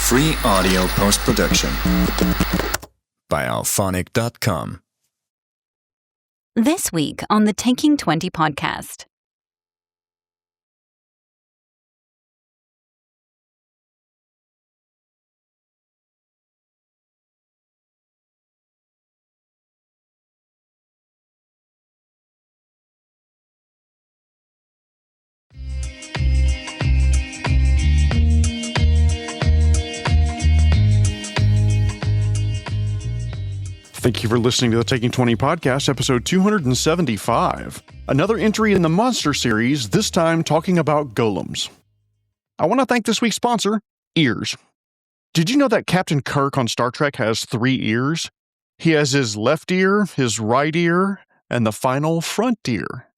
Free audio post-production by alphonic.com. This week on the Taking 20 podcast. Thank you for listening to the Taking 20 podcast, episode 275. Another entry in the Monster series, this time talking about golems. I want to thank this week's sponsor, Ears. Did you know that Captain Kirk on Star Trek has 3 ears? He has his left ear, his right ear, and the final front ear.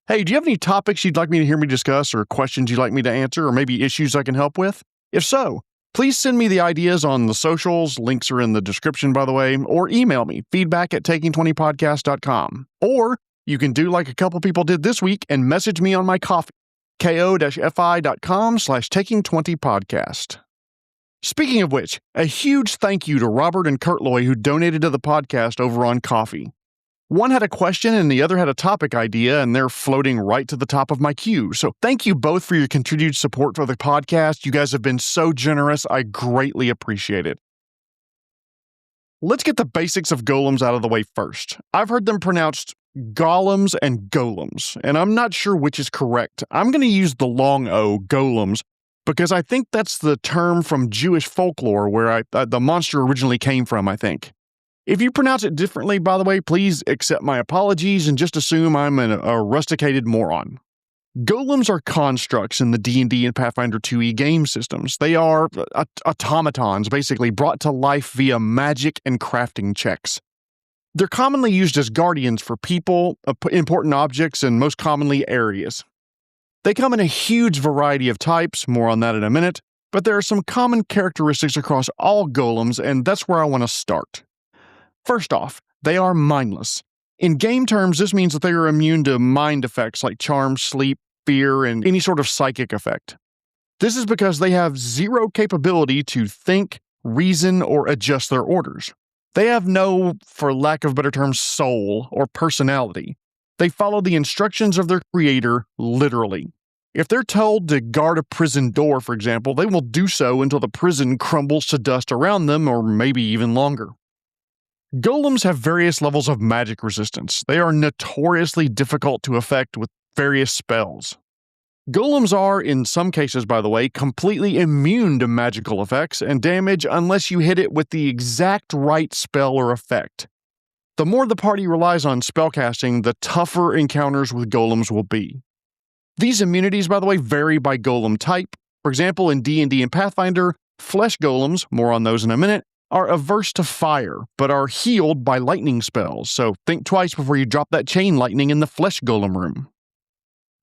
Hey, do you have any topics you'd like me to hear me discuss, or questions you'd like me to answer, or maybe issues I can help with? If so, please send me the ideas on the socials, links are in the description by the way, or email me, feedback@taking20podcast.com. Or you can do like a couple people did this week and message me on my Ko-fi, ko-fi.com/taking20podcast. Speaking of which, a huge thank you to Robert and Kurtloy who donated to the podcast over on Ko-fi. One had a question and the other had a topic idea, and they're floating right to the top of my queue. So thank you both for your continued support for the podcast. You guys have been so generous. I greatly appreciate it. Let's get the basics of golems out of the way first. I've heard them pronounced golems and golems, and I'm not sure which is correct. I'm going to use the long O, golems, because I think that's the term from Jewish folklore where the monster originally came from, I think. If you pronounce it differently, by the way, please accept my apologies and just assume I'm a rusticated moron. Golems are constructs in the D&D and Pathfinder 2e game systems. They are automatons, basically, brought to life via magic and crafting checks. They're commonly used as guardians for people, important objects, and most commonly areas. They come in a huge variety of types, more on that in a minute, but there are some common characteristics across all golems, and that's where I want to start. First off, they are mindless. In game terms, this means that they are immune to mind effects like charm, sleep, fear, and any sort of psychic effect. This is because they have zero capability to think, reason, or adjust their orders. They have no, for lack of better terms, soul or personality. They follow the instructions of their creator literally. If they're told to guard a prison door, for example, they will do so until the prison crumbles to dust around them, or maybe even longer. Golems have various levels of magic resistance. They are notoriously difficult to affect with various spells. Golems are, in some cases by the way, completely immune to magical effects and damage unless you hit it with the exact right spell or effect. The more the party relies on spellcasting, the tougher encounters with golems will be. These immunities, by the way, vary by golem type. For example, in D&D and Pathfinder, flesh golems, more on those in a minute, are averse to fire, but are healed by lightning spells, so think twice before you drop that chain lightning in the Flesh Golem room.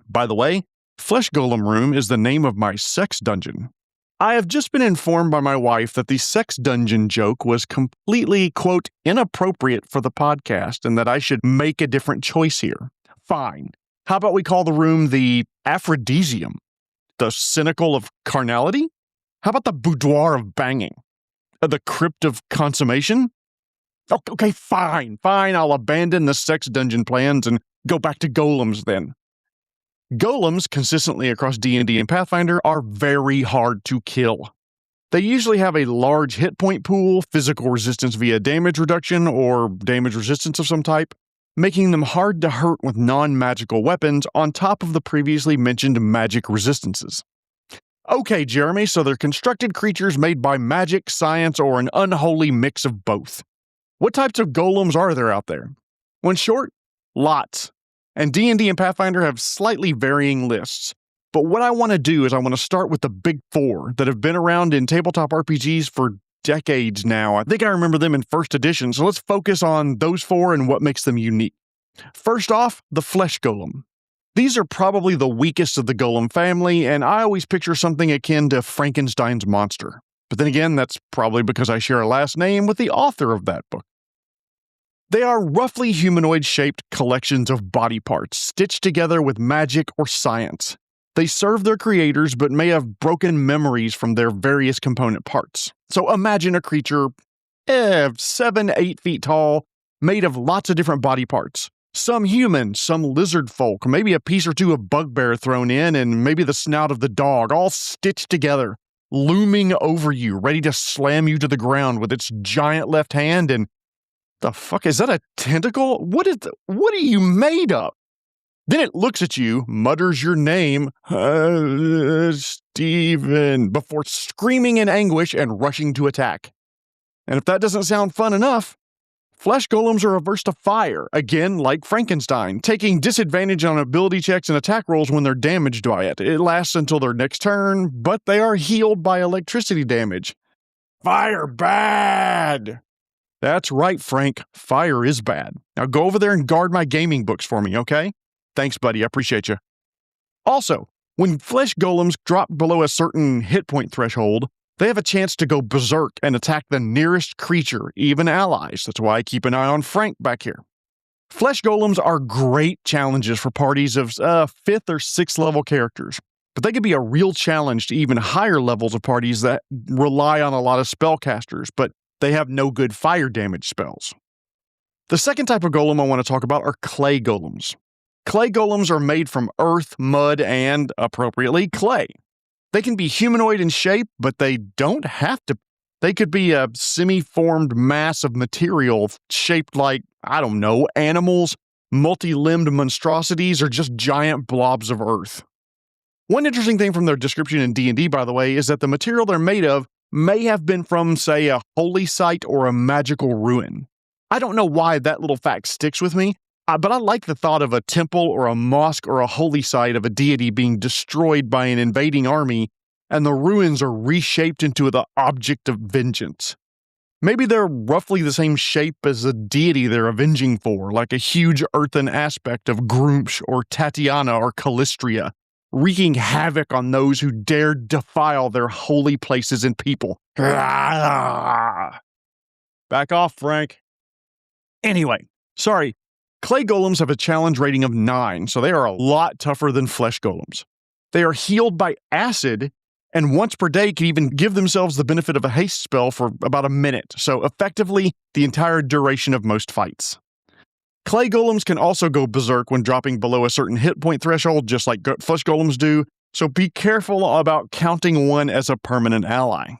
By the way, Flesh Golem room is the name of my sex dungeon. I have just been informed by my wife that the sex dungeon joke was completely, quote, inappropriate for the podcast and that I should make a different choice here. Fine. How about we call the room the Aphrodisium? The Cynical of Carnality? How about the Boudoir of Banging? The Crypt of Consummation? Okay, fine, I'll abandon the sex dungeon plans and go back to golems then. Golems, consistently across D&D and Pathfinder, are very hard to kill. They usually have a large hit point pool, physical resistance via damage reduction, or damage resistance of some type, making them hard to hurt with non-magical weapons on top of the previously mentioned magic resistances. Okay, Jeremy, so they're constructed creatures made by magic, science, or an unholy mix of both. What types of golems are there out there? Well, in short, lots. And D&D and Pathfinder have slightly varying lists. But what I want to do is I want to start with the big 4 that have been around in tabletop RPGs for decades now. I think I remember them in first edition, so let's focus on those 4 and what makes them unique. First off, the flesh golem. These are probably the weakest of the golem family, and I always picture something akin to Frankenstein's monster. But then again, that's probably because I share a last name with the author of that book. They are roughly humanoid-shaped collections of body parts, stitched together with magic or science. They serve their creators, but may have broken memories from their various component parts. So imagine a creature 7, 8 feet tall, made of lots of different body parts. Some human, some lizard folk, maybe a piece or two of bugbear thrown in, and maybe the snout of the dog, all stitched together, looming over you, ready to slam you to the ground with its giant left hand. And the fuck, is that a tentacle? What are you made of? Then it looks at you, mutters your name, Steven, before screaming in anguish and rushing to attack. And if that doesn't sound fun enough, flesh golems are averse to fire, again like Frankenstein, taking disadvantage on ability checks and attack rolls when they're damaged by it. It lasts until their next turn, but they are healed by electricity damage. Fire bad! That's right, Frank. Fire is bad. Now go over there and guard my gaming books for me, okay? Thanks, buddy. I appreciate you. Also, when flesh golems drop below a certain hit point threshold, they have a chance to go berserk and attack the nearest creature, even allies. That's why I keep an eye on Frank back here. Flesh golems are great challenges for parties of 5th or 6th level characters, but they could be a real challenge to even higher levels of parties that rely on a lot of spellcasters, but they have no good fire damage spells. The second type of golem I want to talk about are clay golems. Clay golems are made from earth, mud, and, appropriately, clay. They can be humanoid in shape, but they don't have to. They could be a semi-formed mass of material shaped like, I don't know, animals, multi-limbed monstrosities, or just giant blobs of earth. One interesting thing from their description in D&D, by the way, is that the material they're made of may have been from, say, a holy site or a magical ruin. I don't know why that little fact sticks with me, but I like the thought of a temple or a mosque or a holy site of a deity being destroyed by an invading army, and the ruins are reshaped into the object of vengeance. Maybe they're roughly the same shape as the deity they're avenging for, like a huge earthen aspect of Grumpsh or Tatiana or Callistria, wreaking havoc on those who dare defile their holy places and people. Back off, Frank. Anyway, sorry. Clay golems have a challenge rating of 9, so they are a lot tougher than flesh golems. They are healed by acid, and once per day can even give themselves the benefit of a haste spell for about a minute, so effectively the entire duration of most fights. Clay golems can also go berserk when dropping below a certain hit point threshold, just like flesh golems do, so be careful about counting one as a permanent ally.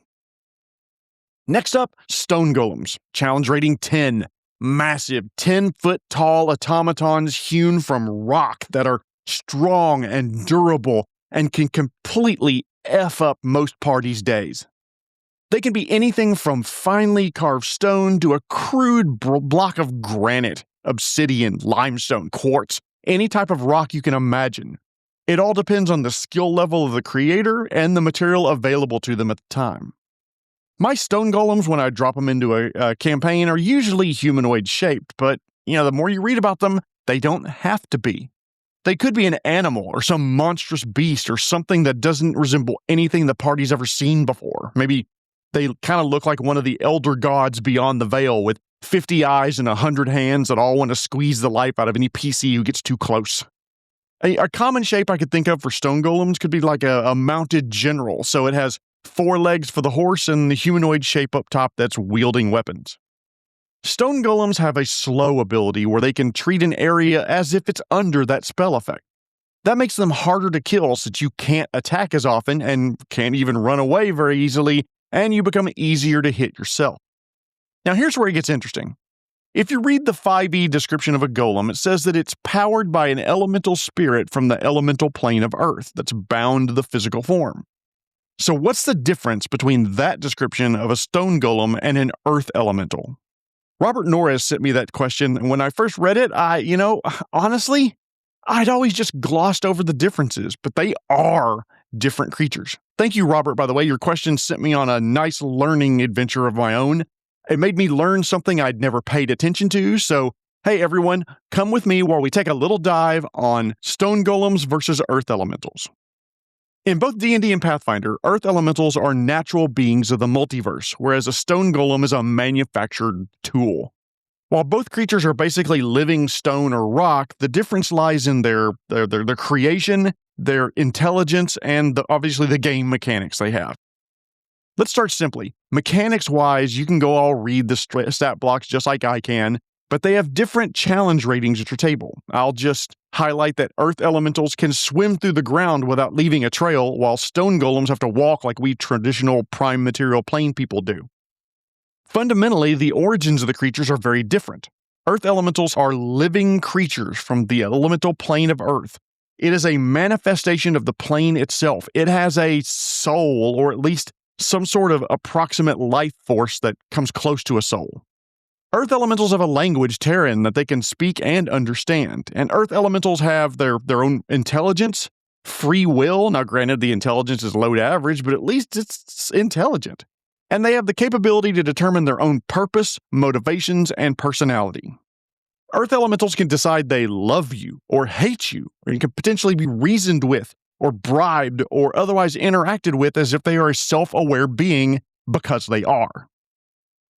Next up, stone golems, challenge rating 10. Massive 10-foot tall automatons hewn from rock that are strong and durable and can completely F up most parties' days. They can be anything from finely carved stone to a crude block of granite, obsidian, limestone, quartz, any type of rock you can imagine. It all depends on the skill level of the creator and the material available to them at the time. My stone golems, when I drop them into a campaign, are usually humanoid shaped, but, the more you read about them, they don't have to be. They could be an animal or some monstrous beast or something that doesn't resemble anything the party's ever seen before. Maybe they kind of look like one of the elder gods beyond the veil with 50 eyes and 100 hands that all want to squeeze the life out of any PC who gets too close. A common shape I could think of for stone golems could be like a mounted general, so it has 4 legs for the horse and the humanoid shape up top that's wielding weapons. Stone golems have a slow ability where they can treat an area as if it's under that spell effect. That makes them harder to kill since you can't attack as often and can't even run away very easily, and you become easier to hit yourself. Now here's where it gets interesting. If you read the 5e description of a golem, it says that it's powered by an elemental spirit from the elemental plane of Earth that's bound to the physical form. So what's the difference between that description of a stone golem and an earth elemental? Robert Norris sent me that question, and when I first read it, honestly, I'd always just glossed over the differences, but they are different creatures. Thank you, Robert, by the way. Your question sent me on a nice learning adventure of my own. It made me learn something I'd never paid attention to, so hey everyone, come with me while we take a little dive on stone golems versus earth elementals. In both D&D and Pathfinder, earth elementals are natural beings of the multiverse, whereas a stone golem is a manufactured tool. While both creatures are basically living stone or rock, the difference lies in their creation, their intelligence, and obviously the game mechanics they have. Let's start simply. Mechanics-wise, you can go all read the stat blocks just like I can, but they have different challenge ratings at your table. I'll just highlight that earth elementals can swim through the ground without leaving a trail, while stone golems have to walk like we traditional prime material plane people do. Fundamentally, the origins of the creatures are very different. Earth elementals are living creatures from the elemental plane of Earth. It is a manifestation of the plane itself. It has a soul, or at least some sort of approximate life force that comes close to a soul. Earth elementals have a language, Terran, that they can speak and understand, and Earth elementals have their own intelligence, free will. Now, granted, the intelligence is low to average, but at least it's intelligent. And they have the capability to determine their own purpose, motivations, and personality. Earth elementals can decide they love you or hate you, or you can potentially be reasoned with, or bribed, or otherwise interacted with as if they are a self-aware being, because they are.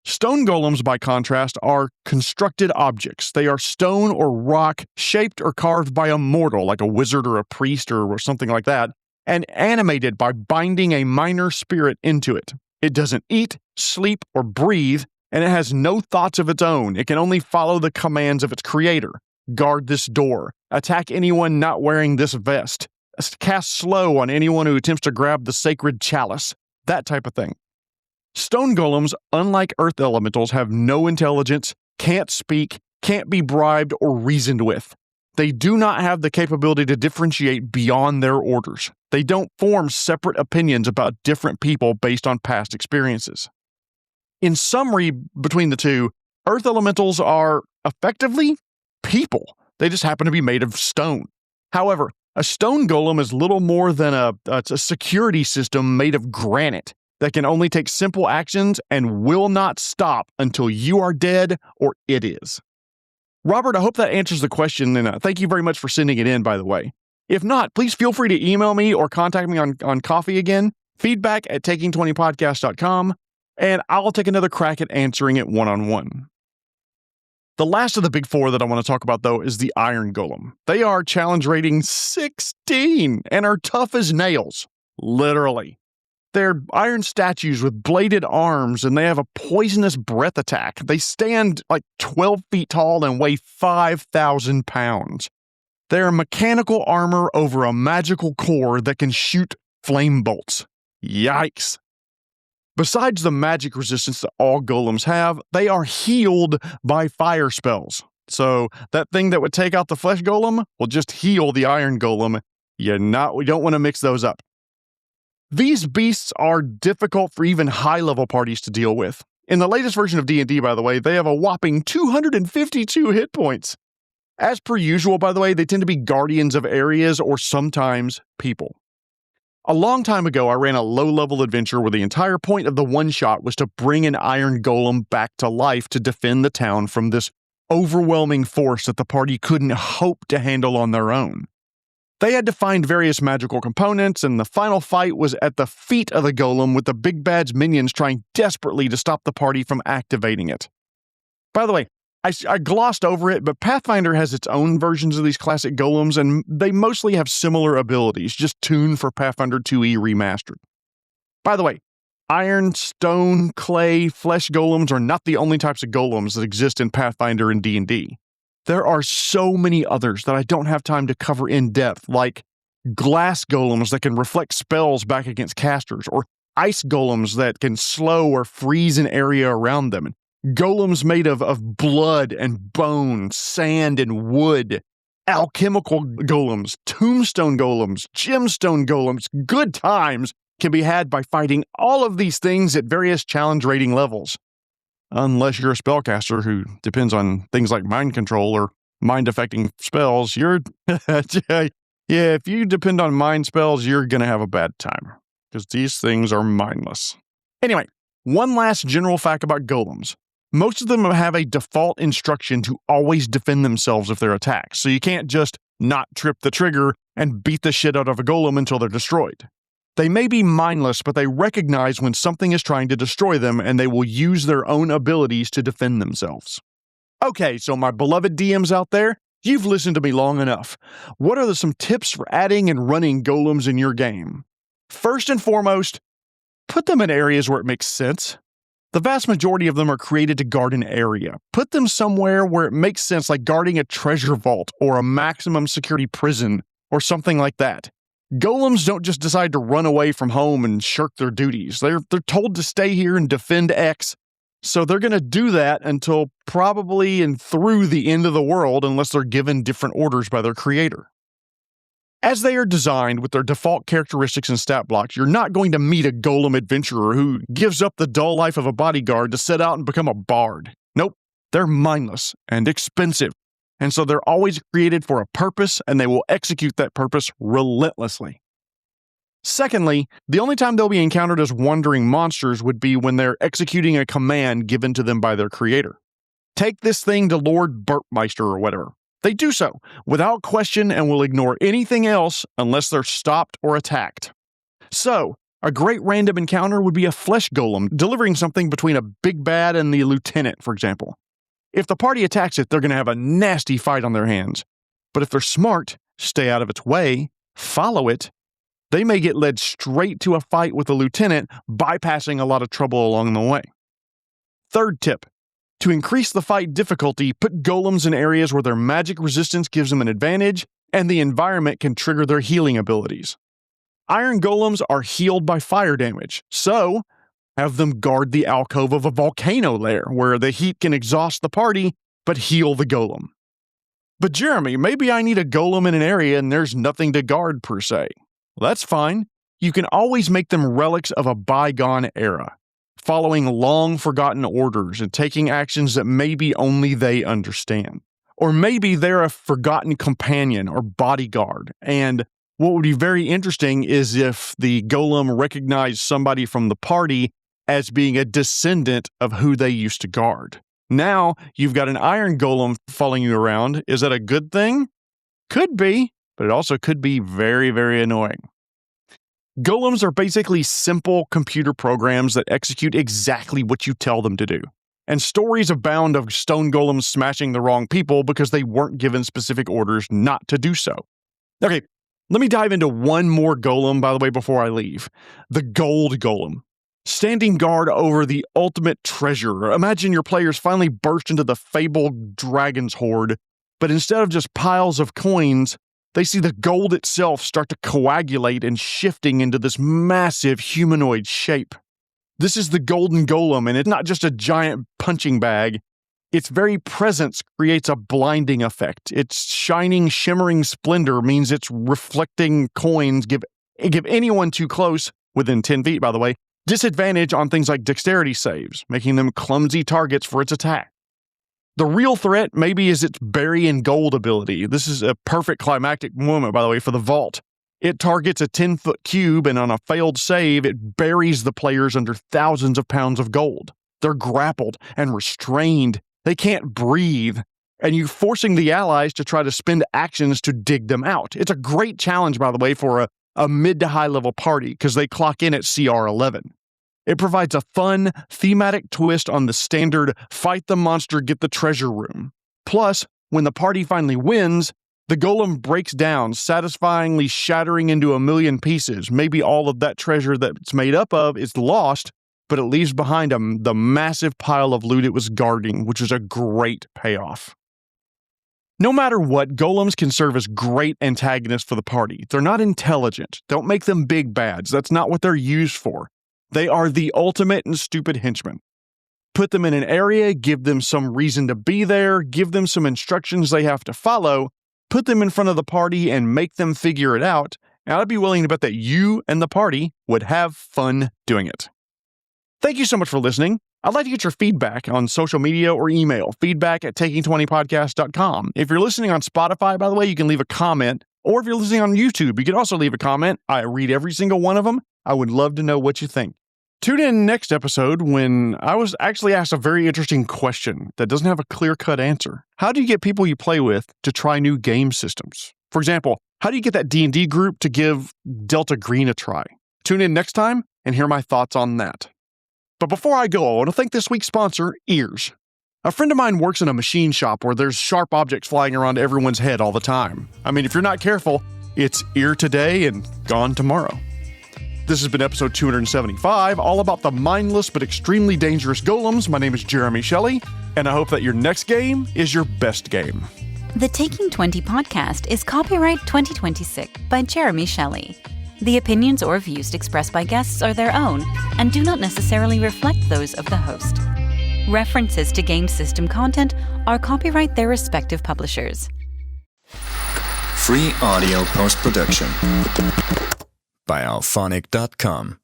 Stone golems, by contrast, are constructed objects. They are stone or rock, shaped or carved by a mortal, like a wizard or a priest or something like that, and animated by binding a minor spirit into it. It doesn't eat, sleep, or breathe, and it has no thoughts of its own. It can only follow the commands of its creator. Guard this door. Attack anyone not wearing this vest. Cast slow on anyone who attempts to grab the sacred chalice. That type of thing. Stone golems, unlike earth elementals, have no intelligence, can't speak, can't be bribed or reasoned with. They do not have the capability to differentiate beyond their orders. They don't form separate opinions about different people based on past experiences. In summary, between the two, earth elementals are effectively people. They just happen to be made of stone. However, a stone golem is little more than a security system made of granite that can only take simple actions and will not stop until you are dead or it is. Robert, I hope that answers the question, and thank you very much for sending it in, by the way. If not, please feel free to email me or contact me on coffee again, feedback@taking20podcast.com, and I'll take another crack at answering it one-on-one. The last of the big four that I want to talk about, though, is the Iron Golem. They are challenge rating 16 and are tough as nails, literally. They're iron statues with bladed arms, and they have a poisonous breath attack. They stand like 12 feet tall and weigh 5,000 pounds. They're mechanical armor over a magical core that can shoot flame bolts. Yikes. Besides the magic resistance that all golems have, they are healed by fire spells. So that thing that would take out the flesh golem will just heal the iron golem. We don't want to mix those up. These beasts are difficult for even high-level parties to deal with. In the latest version of D&D, by the way, they have a whopping 252 hit points. As per usual, by the way, they tend to be guardians of areas or sometimes people. A long time ago, I ran a low-level adventure where the entire point of the one-shot was to bring an iron golem back to life to defend the town from this overwhelming force that the party couldn't hope to handle on their own. They had to find various magical components, and the final fight was at the feet of the golem with the big bad's minions trying desperately to stop the party from activating it. By the way, I glossed over it, but Pathfinder has its own versions of these classic golems, and they mostly have similar abilities, just tuned for Pathfinder 2e Remastered. By the way, iron, stone, clay, flesh golems are not the only types of golems that exist in Pathfinder and D&D. There are so many others that I don't have time to cover in depth, like glass golems that can reflect spells back against casters, or ice golems that can slow or freeze an area around them, golems made of blood and bone, sand and wood, alchemical golems, tombstone golems, gemstone golems. Good times can be had by fighting all of these things at various challenge rating levels. Unless you're a spellcaster who depends on things like mind control or mind-affecting spells, if you depend on mind spells, you're going to have a bad time, because these things are mindless. Anyway, one last general fact about golems. Most of them have a default instruction to always defend themselves if they're attacked, so you can't just not trip the trigger and beat the shit out of a golem until they're destroyed. They may be mindless, but they recognize when something is trying to destroy them, and they will use their own abilities to defend themselves. Okay, so my beloved DMs out there, You've listened to me long enough. What are some tips for adding and running golems in your game? First and foremost, put them in areas where it makes sense. The vast majority of them are created to guard an area. Put them somewhere where it makes sense, like guarding a treasure vault or a maximum security prison or something like that. Golems don't just decide to run away from home and shirk their duties. They're told to stay here and defend X. So they're going to do that until probably and through the end of the world, unless they're given different orders by their creator. As they are designed with their default characteristics and stat blocks, you're not going to meet a golem adventurer who gives up the dull life of a bodyguard to set out and become a bard. Nope, they're mindless and expensive, and so they're always created for a purpose, and they will execute that purpose relentlessly. Secondly, the only time they'll be encountered as wandering monsters would be when they're executing a command given to them by their creator. Take this thing to Lord Burpmeister or whatever. They do so without question and will ignore anything else unless they're stopped or attacked. So, a great random encounter would be a flesh golem delivering something between a big bad and the lieutenant, for example. If the party attacks it, they're going to have a nasty fight on their hands. But if they're smart, stay out of its way, follow it, they may get led straight to a fight with the lieutenant, bypassing a lot of trouble along the way. Third tip. To increase the fight difficulty, put golems in areas where their magic resistance gives them an advantage, and the environment can trigger their healing abilities. Iron golems are healed by fire damage, so have them guard the alcove of a volcano lair, where the heat can exhaust the party, but heal the golem. But Jeremy, maybe I need a golem in an area and there's nothing to guard per se. Well, that's fine. You can always make them relics of a bygone era, following long-forgotten orders and taking actions that maybe only they understand. Or maybe they're a forgotten companion or bodyguard, and what would be very interesting is if the golem recognized somebody from the party as being a descendant of who they used to guard. Now, you've got an iron golem following you around. Is that a good thing? Could be, but it also could be very, very annoying. Golems are basically simple computer programs that execute exactly what you tell them to do. And stories abound of stone golems smashing the wrong people because they weren't given specific orders not to do so. Okay, let me dive into one more golem, by the way, before I leave. The gold golem. Standing guard over the ultimate treasure. Imagine your players finally burst into the fabled dragon's hoard, but instead of just piles of coins, they see the gold itself start to coagulate and shifting into this massive humanoid shape. This is the golden golem, and it's not just a giant punching bag. Its very presence creates a blinding effect. Its shining, shimmering splendor means its reflecting coins give anyone too close, within 10 feet by the way, disadvantage on things like dexterity saves, making them clumsy targets for its attack. The real threat maybe is its bury in gold ability. This is a perfect climactic moment, by the way, for the vault. It targets a 10-foot cube, and on a failed save, it buries the players under thousands of pounds of gold. They're grappled and restrained. They can't breathe, and you're forcing the allies to try to spend actions to dig them out. It's a great challenge, by the way, for a mid to high level party, because they clock in at CR 11. It provides a fun, thematic twist on the standard fight the monster, get the treasure room. Plus, when the party finally wins, the golem breaks down, satisfyingly shattering into a million pieces. Maybe all of that treasure that it's made up of is lost, but it leaves behind the massive pile of loot it was guarding, which is a great payoff. No matter what, golems can serve as great antagonists for the party. They're not intelligent. Don't make them big bads. That's not what they're used for. They are the ultimate and stupid henchmen. Put them in an area, give them some reason to be there, give them some instructions they have to follow, put them in front of the party and make them figure it out, and I'd be willing to bet that you and the party would have fun doing it. Thank you so much for listening. I'd like to get your feedback on social media or email, feedback@taking20podcast.com. If you're listening on Spotify, by the way, you can leave a comment, or if you're listening on YouTube, you can also leave a comment. I read every single one of them. I would love to know what you think. Tune in next episode when I was actually asked a very interesting question that doesn't have a clear-cut answer. How do you get people you play with to try new game systems? For example, how do you get that D&D group to give Delta Green a try? Tune in next time and hear my thoughts on that. But before I go, I want to thank this week's sponsor, Ears. A friend of mine works in a machine shop where there's sharp objects flying around everyone's head all the time. I mean, if you're not careful, it's here today and gone tomorrow. This has been episode 275, all about the mindless but extremely dangerous golems. My name is Jeremy Shelley, and I hope that your next game is your best game. The Taking 20 podcast is copyright 2026 by Jeremy Shelley. The opinions or views expressed by guests are their own and do not necessarily reflect those of the host. References to game system content are copyright their respective publishers. Free audio post-production by alphonic.com.